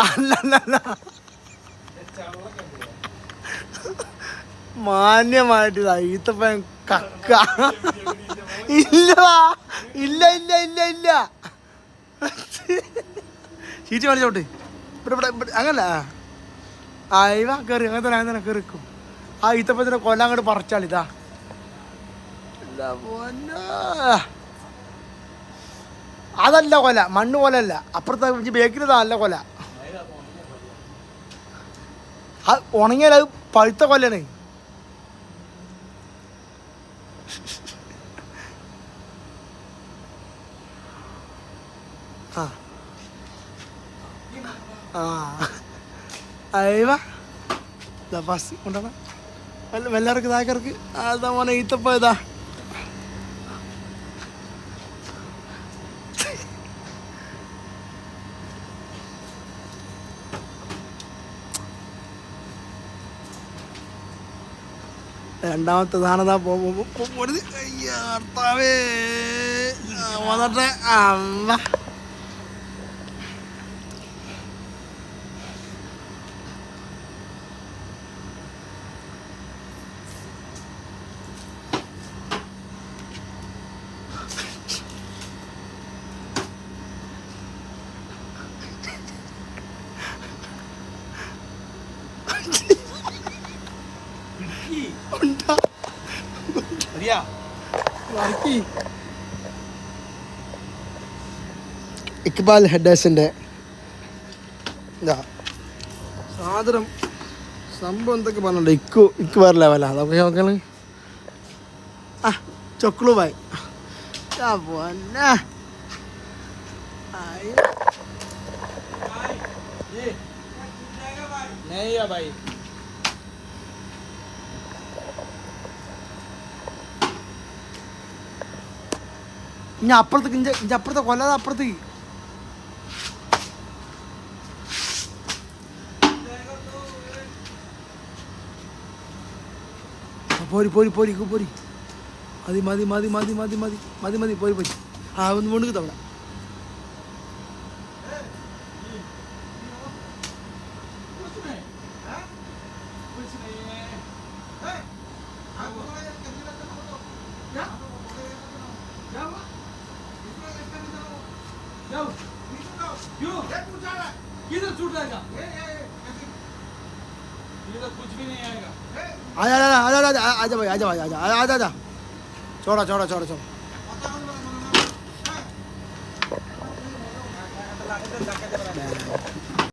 അല്ലല്ല, മാന്യമായിട്ട് ഈത്തപ്പഴം കക്ക. ഇല്ല ഇല്ല ഇല്ല ഇല്ല ഇല്ല, ചീറ്റി മേടിച്ചോട്ട് ഇവിടെ ഇവിടെ ഇവിടെ അങ്ങനല്ല. ആ ഇവ കയറി അങ്ങനെ തന്നെ അങ്ങനെ തന്നെ കയറിക്കും. ആ ഈത്തപ്പഴത്തിൻ്റെ കൊല അങ്ങോട്ട് പറിച്ചാളിതാ. അതല്ല കൊല, മണ്ണ് കൊലല്ല, അപ്പുറത്തെ ബേക്കിലതാ നല്ല കൊല. അത് ഉണങ്ങിയാൽ അത് പഴുത്ത കൊല്ലാണ്. ആ ആ അയവ ഫസ്റ്റ് കൊണ്ടാണ് വെള്ളർക്ക് താക്കർക്ക്. അതാ മോനെ ഈത്തപ്പ ഇതാ. രണ്ടാമത്തെ സാധനതാ പോകുന്നത്. അയ്യാർത്താവേ വന്നട്ടെ. അമ്മ ഇക്ബാൽ ഹെഡേഴ്സിൻ്റെ ഇതാ സാധനം. സംഭവം എന്തൊക്കെ പറഞ്ഞിട്ടുണ്ട്. ഇക്ക് വേറെ ലെവലാണ്. അതൊക്കെ നോക്കാണ്. ആ ചൊക്ലു ബായ് ഇനി അപ്പുറത്തേക്ക് ഇഞ്ച അപ്പുറത്തെ കൊല്ലാതെ അപ്പുറത്തേക്ക്. പോരി പോരി പോരി പോരി. മതി മതി മതി മതി മതി മതി മതി മതി പോരി പോരി. ആ ഒന്ന് മുണ്ടുക്ക് തവണ. आजा भाई आजा भाई आजा आजा आजा छोड़ा छोड़ा छोड़ा छोड़ा